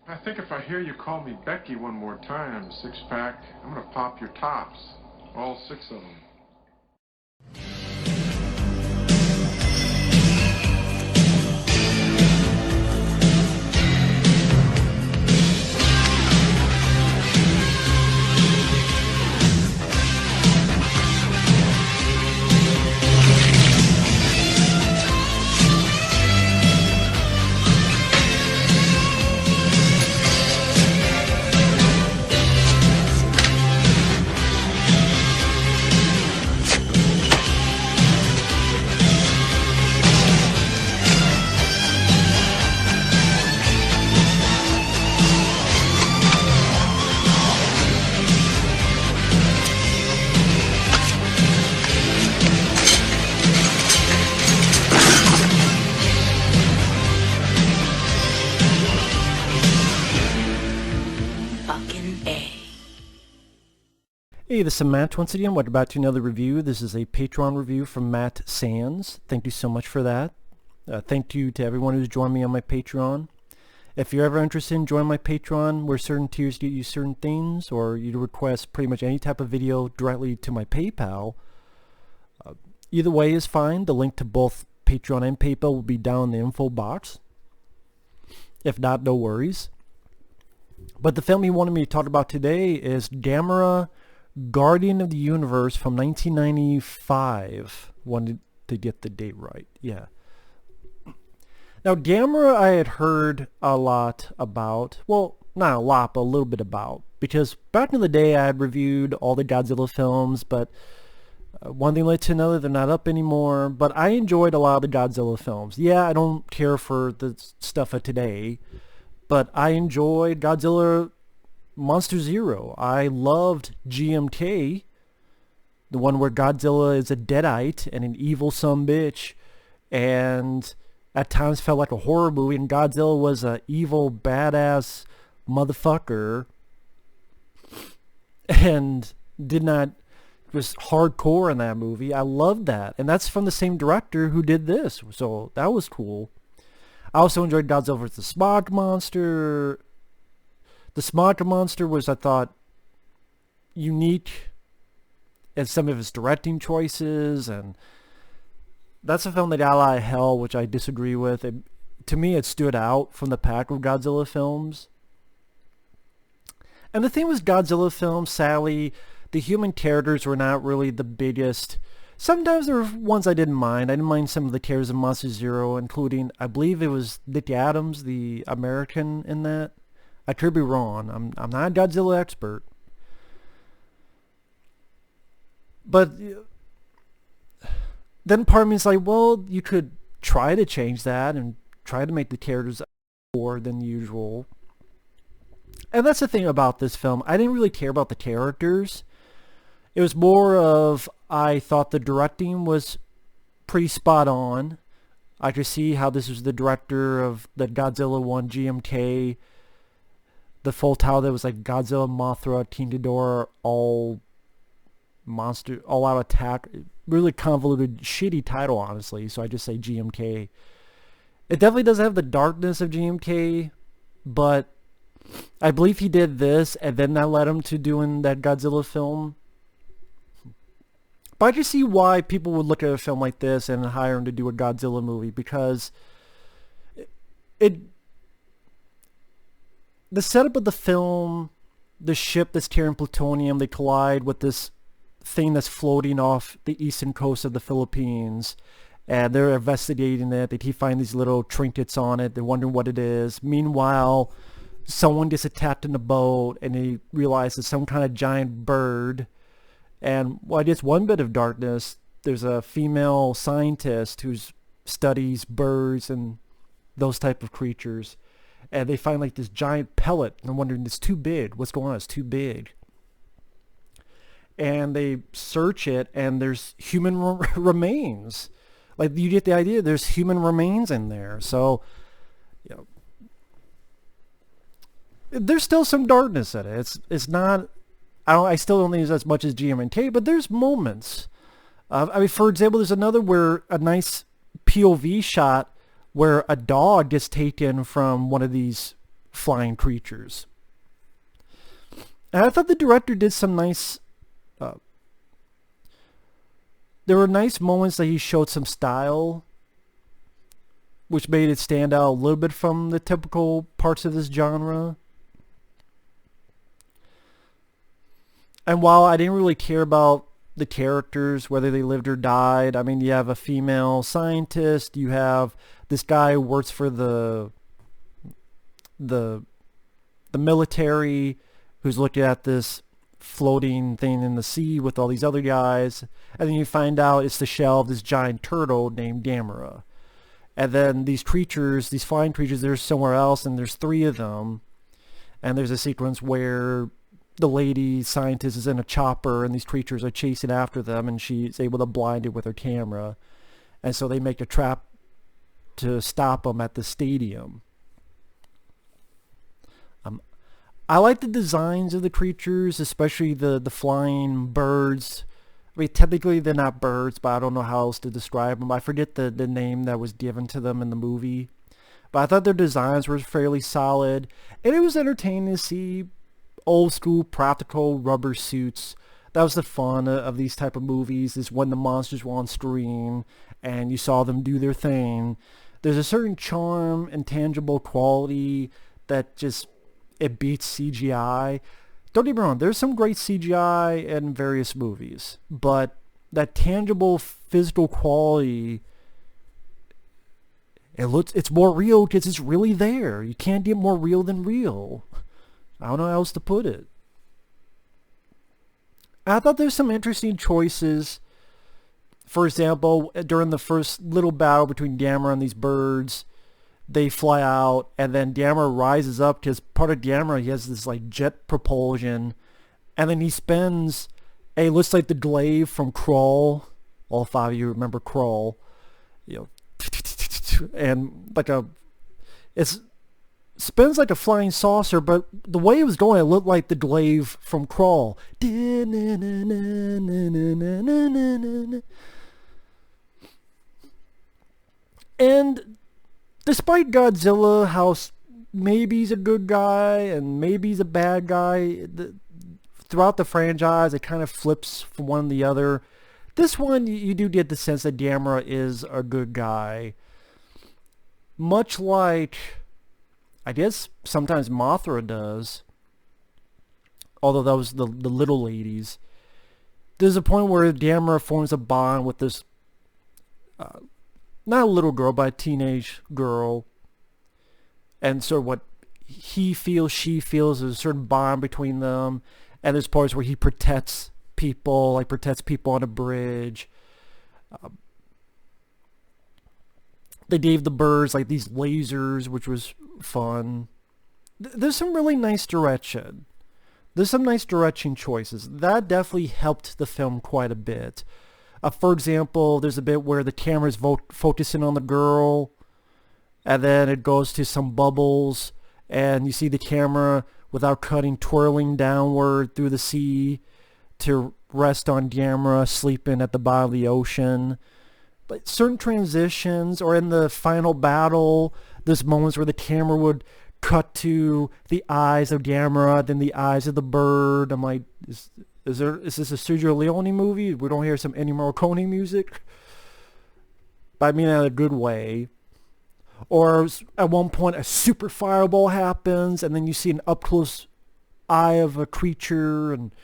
I think if I hear you call me Becky one more time, six-pack, I'm gonna pop your tops. All six of them. Hey, this is Matt once again. Welcome back to another review. This is a Patreon review from Matt Sands. Thank you so much for that. Thank you to everyone who's joined me on my Patreon. If you're ever interested in joining my Patreon, where certain tiers get you certain things, or you request pretty much any type of video directly to my PayPal, either way is fine. The link to both Patreon and PayPal will be down in the info box. If not, no worries. But the film he wanted me to talk about today is Gamera, Guardian of the Universe from 1995. Wanted to get the date right. Yeah. Now, Gamera I had heard a lot about. Well, not a lot, but a little bit about. Because back in the day I had reviewed all the Godzilla films, but one thing led to another, they're not up anymore. But I enjoyed a lot of the Godzilla films. Yeah, I don't care for the stuff of today, but I enjoyed Godzilla Monster Zero. I loved GMK, the one where Godzilla is a deadite and an evil sumbitch, and at times felt like a horror movie, and Godzilla was a evil badass motherfucker and was hardcore in that movie. I loved that, and that's from the same director who did this, so that was cool. I also enjoyed Godzilla vs. the Smog Monster. The Smog Monster was, I thought, unique in some of his directing choices, and that's a film that got a lot of hell, which I disagree with. To me, it stood out from the pack of Godzilla films. And the thing with Godzilla films, sadly, the human characters were not really the biggest. Sometimes there were ones I didn't mind. I didn't mind some of the characters in Monster Zero, including, I believe it was Nick Adams, the American in that. I could be wrong. I'm not a Godzilla expert. But then part of me is like, well, you could try to change that and try to make the characters more than usual. And that's the thing about this film. I didn't really care about the characters. It was more of, I thought the directing was pretty spot on. I could see how this was the director of the Godzilla 1 GMK. The full title that was like Godzilla, Mothra, King Ghidorah, all out attack. Really convoluted, shitty title, honestly. So I just say GMK. It definitely doesn't have the darkness of GMK, but I believe he did this, and then that led him to doing that Godzilla film. But I just see why people would look at a film like this and hire him to do a Godzilla movie, because the setup of the film, the ship that's carrying plutonium, they collide with this thing that's floating off the eastern coast of the Philippines, and they're investigating it. They find these little trinkets on it. They're wondering what it is. Meanwhile, someone gets attacked in the boat, and they realize it's some kind of giant bird. And, well, I guess one bit of darkness, there's a female scientist who studies birds and those type of creatures. And they find like this giant pellet, and they're wondering, it's too big. What's going on? It's too big. And they search it, and there's human remains. Like, you get the idea. There's human remains in there. So, you know, there's still some darkness in it. It's not. I still don't think it's as much as GMK, but there's moments. I mean, for example, there's another where a nice POV shot where a dog gets taken from one of these flying creatures. And I thought the director did some nice... there were nice moments that he showed some style, which made it stand out a little bit from the typical parts of this genre. And while I didn't really care about the characters, whether they lived or died, I mean, you have a female scientist, you have this guy who works for the military, who's looking at this floating thing in the sea with all these other guys, and then you find out it's the shell of this giant turtle named Gamera. And then these creatures, these flying creatures, they're somewhere else, and there's 3 of them. And there's a sequence where the lady scientist is in a chopper, and these creatures are chasing after them, and she's able to blind it with her camera. And so they make a trap to stop them at the stadium. I like the designs of the creatures, especially the flying birds. I mean, technically they're not birds, but I don't know how else to describe them. I forget the name that was given to them in the movie. But I thought their designs were fairly solid. And it was entertaining to see old school practical rubber suits. That was the fun of these type of movies, is when the monsters were on screen and you saw them do their thing. There's a certain charm and tangible quality that just... it beats CGI. Don't get me wrong, there's some great CGI in various movies, but that tangible physical quality, it's more real because it's really there. You can't get more real than real. I don't know how else to put it. I thought there's some interesting choices. For example, during the first little battle between Gamera and these birds, they fly out, and then Gamera rises up because part of Gamera, he has this like jet propulsion, and then he spins it looks like the glaive from Crawl. All 5 of you remember Crawl, you know, and like it spins like a flying saucer, but the way it was going, it looked like the glaive from Crawl. And despite Godzilla, how maybe he's a good guy and maybe he's a bad guy, throughout the franchise it kind of flips from one to the other. This one, you do get the sense that Gamera is a good guy. Much like, I guess, sometimes Mothra does. Although that was the little ladies. There's a point where Gamera forms a bond with this... not a little girl, but a teenage girl. And sort of what he feels, she feels, there's a certain bond between them. And there's parts where he protects people, like protects people on a bridge. They gave the birds like these lasers, which was fun. There's some really nice direction. There's some nice direction choices. That definitely helped the film quite a bit. For example, there's a bit where the camera's focusing on the girl, and then it goes to some bubbles, and you see the camera, without cutting, twirling downward through the sea to rest on Gamera sleeping at the bottom of the ocean. But certain transitions, or in the final battle, there's moments where the camera would cut to the eyes of Gamera, then the eyes of the bird. I'm like, is this a Sergio Leone movie? We don't hear some Ennio Morricone music? But I mean in a good way. Or at one point a super fireball happens, and then you see an up-close eye of a creature, and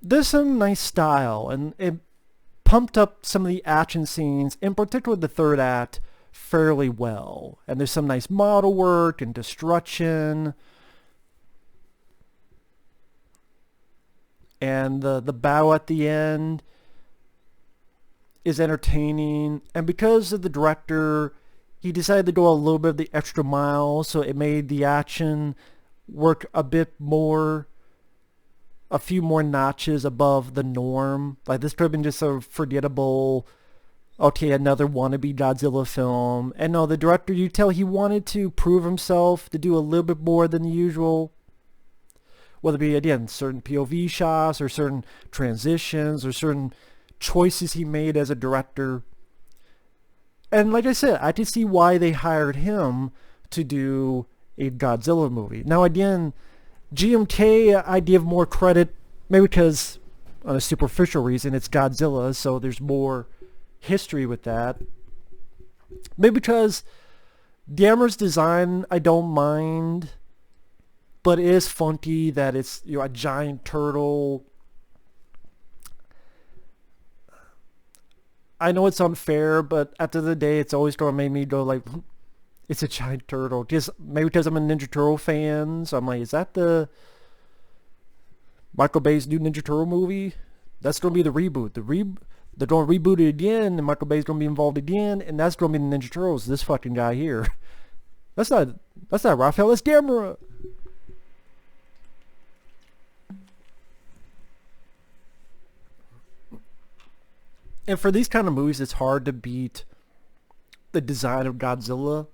there's some nice style, and it pumped up some of the action scenes, in particular the third act, fairly well. And there's some nice model work and destruction. And the battle at the end is entertaining, and because of the director, he decided to go a little bit of the extra mile, so it made the action work a bit more, a few more notches above the norm. Like, this could have been just a forgettable, okay, another wannabe Godzilla film. And no, the director, you tell he wanted to prove himself, to do a little bit more than the usual. Whether it be, again, certain POV shots, or certain transitions, or certain choices he made as a director. And like I said, I can see why they hired him to do a Godzilla movie. Now again, GMK, I give more credit, maybe because on a superficial reason, it's Godzilla, so there's more history with that. Maybe because Gamera's design, I don't mind, but it is funky that it's, you know, a giant turtle. I know it's unfair, but at the end of the day, it's always going to make me go like, it's a giant turtle. Just maybe because I'm a Ninja Turtle fan, so I'm like, is that the Michael Bay's new Ninja Turtle movie? That's going to be the reboot. They're going to reboot it again, and Michael Bay's going to be involved again, and that's going to be the Ninja Turtles. This fucking guy here. That's not Raphael. That's Gamera. And for these kind of movies, it's hard to beat the design of Godzilla.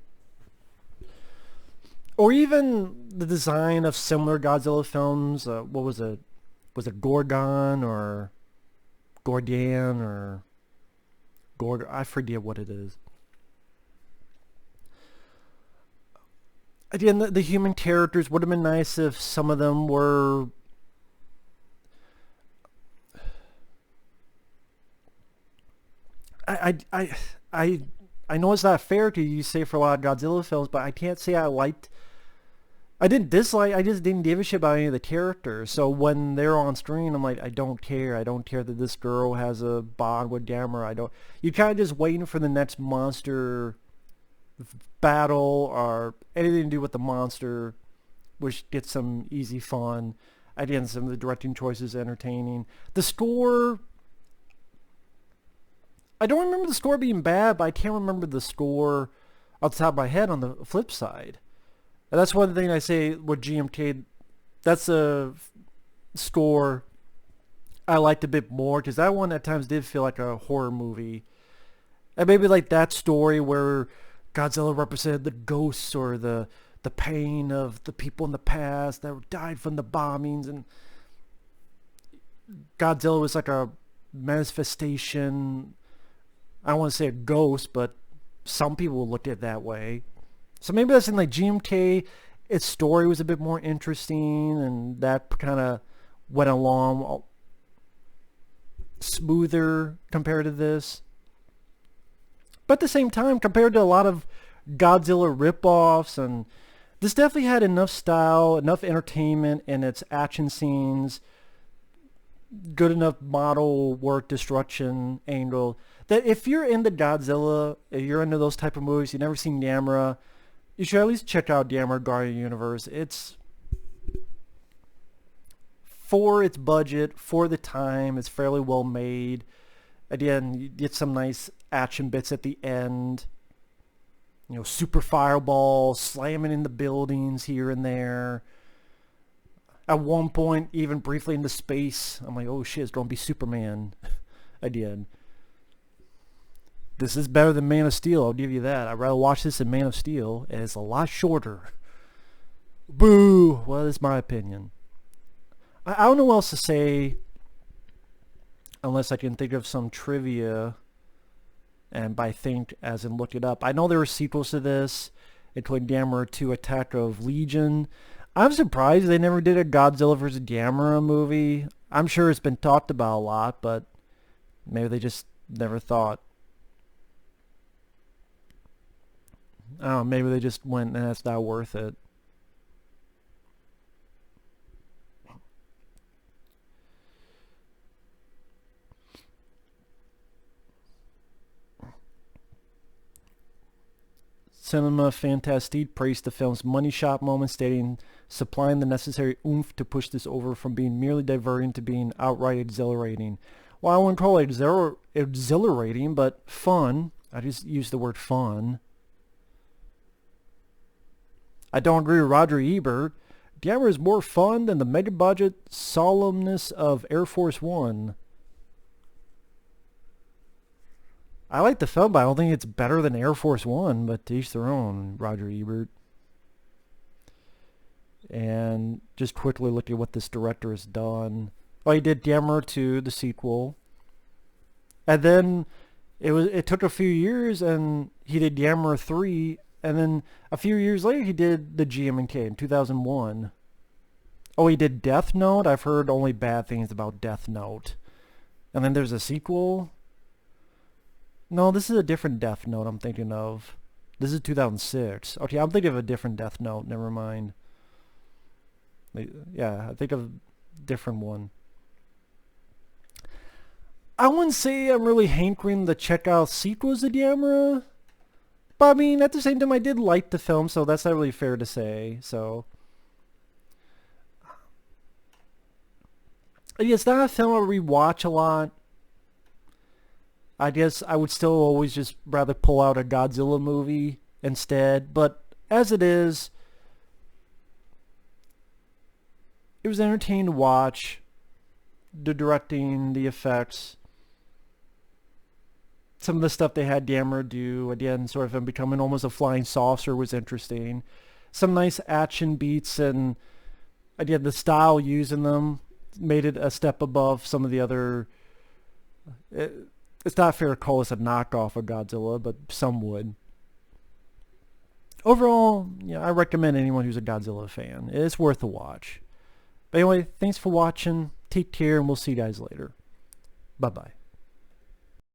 Or even the design of similar Godzilla films. What was it? Was it Gorgon or Gordian or Gorg? I forget what it is. Again, the human characters would have been nice if some of them were... I know it's not fair to you say for a lot of Godzilla films, but I can't say I didn't dislike, I just didn't give a shit about any of the characters. So when they're on screen, I'm like, I don't care. I don't care that this girl has a bond with Gamera. You're kind of just waiting for the next monster battle or anything to do with the monster, which gets some easy fun. Again, some of the directing choices entertaining. The score... I don't remember the score being bad, but I can't remember the score off the top of my head on the flip side. And that's one thing I say with GMK. That's a score I liked a bit more, because that one at times did feel like a horror movie. And maybe like that story where Godzilla represented the ghosts or the pain of the people in the past that died from the bombings, and Godzilla was like a manifestation. I don't want to say a ghost, but some people look at it that way. So maybe that's in like GMK, its story was a bit more interesting, and that kind of went along smoother compared to this. But at the same time, compared to a lot of Godzilla ripoffs, and this definitely had enough style, enough entertainment in its action scenes, good enough model work, destruction angle, that if you're into Godzilla, if you're into those type of movies, you've never seen Gamera, you should at least check out Gamera Guardian Universe. It's, for its budget, for the time, it's fairly well made. Again, you get some nice action bits at the end. You know, super fireballs, slamming into buildings here and there. At one point, even briefly into space, I'm like, oh shit, it's going to be Superman again. This is better than Man of Steel, I'll give you that. I'd rather watch this than Man of Steel, and it's a lot shorter. Boo! Well, that's my opinion. I don't know what else to say, unless I can think of some trivia, and by think, as in look it up. I know there were sequels to this, including Gamera 2 Attack of Legion. I'm surprised they never did a Godzilla vs. Gamera movie. I'm sure it's been talked about a lot, but maybe they just never thought. I don't know, maybe they just went, nah, it's not worth it. Cinema Fantastique praised the film's money shot moment, stating, supplying the necessary oomph to push this over from being merely diverting to being outright exhilarating. Well, I wouldn't call it exhilarating, but fun. I just used the word fun. I don't agree with Roger Ebert. Gamera is more fun than the mega-budget solemnness of Air Force One. I like the film, but I don't think it's better than Air Force One, but to each their own, Roger Ebert. And just quickly look at what this director has done. Oh, he did Gamera 2, the sequel. And then It took a few years, and he did Gamera 3, and then a few years later he did the GMK in 2001. Oh, he did Death Note? I've heard only bad things about Death Note. And then there's a sequel? No, this is a different Death Note I'm thinking of. This is 2006. Okay, I'm thinking of a different Death Note. Never mind. Yeah, I think of a different one. I wouldn't say I'm really hankering to check out sequels to Gamera. But I mean, at the same time, I did like the film, so that's not really fair to say. So it's not a film I rewatch a lot. I guess I would still always just rather pull out a Godzilla movie instead. But as it is, it was entertaining to watch. The directing, the effects, some of the stuff they had Gamera do, again, sort of him becoming almost a flying saucer was interesting. Some nice action beats, and again, the style using them made it a step above some of the other... It's not fair to call this a knockoff of Godzilla, but some would. Overall, yeah, I recommend anyone who's a Godzilla fan. It's worth a watch. But anyway, thanks for watching. Take care, and we'll see you guys later. Bye-bye.